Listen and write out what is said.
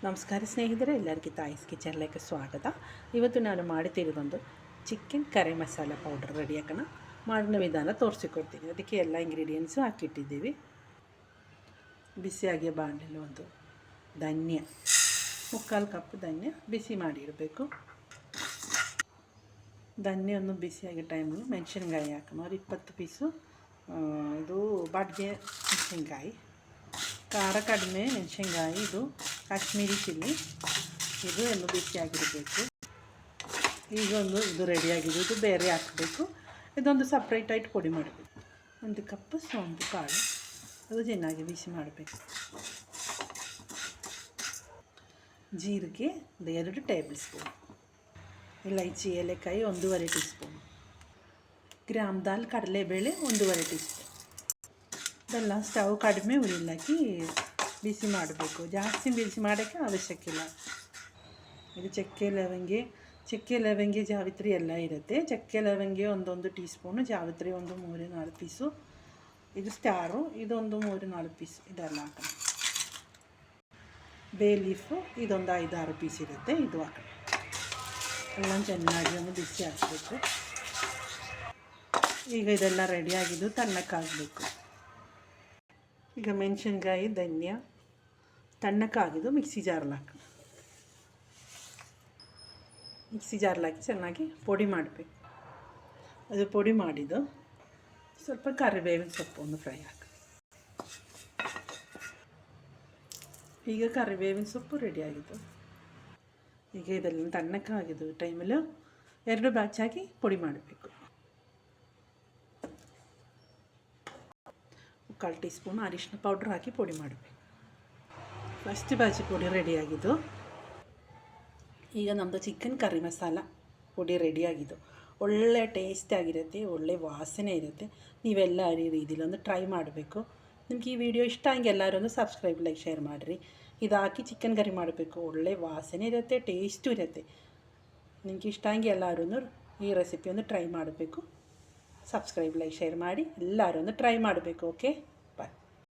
ನಮಸ್ಕಾರ ಸ್ನೇಹಿತರೆ, ಎಲ್ಲರಿಗೂ ತಾಯಿಸ್ ಕಿಚನ್ലേക്ക് ಸ್ವಾಗತ. ಇವತ್ತು ನಾನು ಮಾಡುತ್ತಿರೋದೊಂದು chicken curry masala powder ready ಹಾಕೋಣ. ಮಾಡಿನ ವಿಧಾನ ತೋರಿಸಿಕೊಡ್ತೀನಿ. ಅದಕ್ಕೆ ಎಲ್ಲ ಇಂಗ್ರೀಡಿಯೆಂಟ್ಸು ಹಾಕಿಟ್ಟಿದ್ದೀವಿ. ಬಿಸಿಯಾಗಿಯ ಬಾಣಲೆಯಲ್ಲಿ ಒಂದು ಧನ್ಯ, 3/4 ಕಪ್ ಧನ್ಯ ಬಿಸಿ ಮಾಡಿಡಬೇಕು. ಧನ್ಯವನ್ನು ಬಿಸಿಯಾಗಿಯ ಟೈಮಲ್ಲಿ ಮೆಣಸಿನ್ಕಾಯಿ ಹಾಕೋಣ. ಒಂದು 20 ಪೀಸು ಇದು ಬಾಡಿಗೆ ಮೆಣಸಿನ್ಕಾಯಿ, ಖಾರ ಕಡಿಮೆ ಮೆಣಸಿನ್ಕಾಯಿ, ಇದು ಕಾಶ್ಮೀರಿ ಚಿಲ್ಲಿ, ಇದು ಎಲ್ಲ ಬಿಸಿಯಾಗಿರಬೇಕು. ಈಗ ಇದು ರೆಡಿಯಾಗಿದೆ. ಇದು ಬೇರೆ ಹಾಕಬೇಕು. ಇದೊಂದು ಸಪ್ರೇಟಾಗಿ ಪುಡಿ ಮಾಡಬೇಕು. 1 ಕಪ್ ಸೋಂಪು ಕಾಳು, ಅದು ಚೆನ್ನಾಗಿ ಬಿಸಿ ಮಾಡಬೇಕು. ಜೀರಿಗೆ 2 ಟೇಬಲ್ ಸ್ಪೂನ್, ಇಲೈಚಿ ಏಲಕ್ಕಾಯಿ 1.5 ಟೀ ಸ್ಪೂನ್, ಗ್ರಾಮ್ ದಾಲ್ ಕಡಲೆಬೇಳೆ 1.5 ಟೀ ಸ್ಪೂನ್. ಇದೆಲ್ಲ ಸ್ಟವ್ ಕಡಿಮೆ ಉರಿಲಾಕಿ ಬಿಸಿ ಮಾಡಬೇಕು. ಜಾಸ್ತಿ ಬಿಸಿ ಮಾಡೋಕ್ಕೆ ಅವಶ್ಯಕಿಲ್ಲ. ಇದು ಚಕ್ಕೆ ಲವಂಗಿ ಜಾವಿತ್ರಿ ಎಲ್ಲ ಇರುತ್ತೆ. ಚಕ್ಕೆ ಲವಂಗಿ 1 ಟೀ ಸ್ಪೂನು, ಜಾವಿತ್ರಿ 3-4 ಪೀಸು, ಇದು ಸ್ಟಾರು ಇದೊಂದು 3-4 ಪೀಸ್, ಇದೆಲ್ಲ ಹಾಕೋಣ. ಬೇ ಲೀಫು ಇದೊಂದು 5-6 ಪೀಸ್ ಇರುತ್ತೆ, ಇದು ಹಾಕೋಣ. ಎಲ್ಲ ಚೆನ್ನಾಗಿ ಒಂದು ಬಿಸಿ ಹಾಕಬೇಕು. ಈಗ ಇದೆಲ್ಲ ರೆಡಿಯಾಗಿದ್ದು ತಣ್ಣಕ್ಕಾಗಬೇಕು. ಈಗ ಮೆಣಸಿನ್ಕಾಯಿ ಧನ್ಯ ತಣ್ಣಕ್ಕಾಗಿದ್ದು ಮಿಕ್ಸಿ ಜಾರಲ್ಲಿ ಹಾಕಿ ಚೆನ್ನಾಗಿ ಪುಡಿ ಮಾಡಬೇಕು. ಅದು ಪುಡಿ ಮಾಡಿದ್ದು ಸ್ವಲ್ಪ ಕರಿಬೇವಿನ ಸೊಪ್ಪನ್ನು ಫ್ರೈ ಹಾಕಿ. ಈಗ ಕರಿಬೇವಿನ ಸೊಪ್ಪು ರೆಡಿಯಾಗಿದ್ದು. ಈಗ ಇದೆಲ್ಲ ತಣ್ಣಕ್ಕಾಗಿದ್ದು ಟೈಮಲ್ಲಿ 2 ಬ್ಯಾಚ್ ಹಾಕಿ ಪುಡಿ ಮಾಡಬೇಕು. 1/4 ಟೀ ಸ್ಪೂನ್ ಅರಿಶಿನ ಪೌಡ್ರ್ ಹಾಕಿ ಪುಡಿ ಮಾಡಬೇಕು. ಫಸ್ಟ್ ಬ್ಯಾಚ್ ಪುಡಿ ರೆಡಿಯಾಗಿದ್ದು. ಈಗ ನಮ್ಮದು ಚಿಕನ್ ಕರಿ ಮಸಾಲ ಪುಡಿ ರೆಡಿಯಾಗಿದ್ದು. ಒಳ್ಳೆ ಟೇಸ್ಟಿಯಾಗಿರುತ್ತೆ, ಒಳ್ಳೆ ವಾಸನೆ ಇರುತ್ತೆ. ನೀವೆಲ್ಲ ಈ ರೀತಿಲಿ ಒಂದು ಟ್ರೈ ಮಾಡಬೇಕು. ನಿಮ್ಗೆ ಈ ವಿಡಿಯೋ ಇಷ್ಟ ಹಂಗೆ ಎಲ್ಲರೂ ಒಂದು ಸಬ್ಸ್ಕ್ರೈಬ್, ಲೈಕ್, ಶೇರ್ ಮಾಡಿರಿ. ಇದು ಹಾಕಿ ಚಿಕನ್ ಕರಿ ಮಾಡಬೇಕು. ಒಳ್ಳೆ ವಾಸನೆ ಇರುತ್ತೆ, ಟೇಸ್ಟು ಇರುತ್ತೆ. ನಿಮ್ಗೆ ಇಷ್ಟ ಹಂಗೆ ಎಲ್ಲರೂ ಈ ರೆಸಿಪಿ ಒಂದು ಟ್ರೈ ಮಾಡಬೇಕು. ಸಬ್ಸ್ಕ್ರೈಬ್, ಲೈಕ್, ಶೇರ್ ಮಾಡಿ ಎಲ್ಲರೂ ಒಂದು ಟ್ರೈ ಮಾಡಬೇಕು. ಓಕೆ.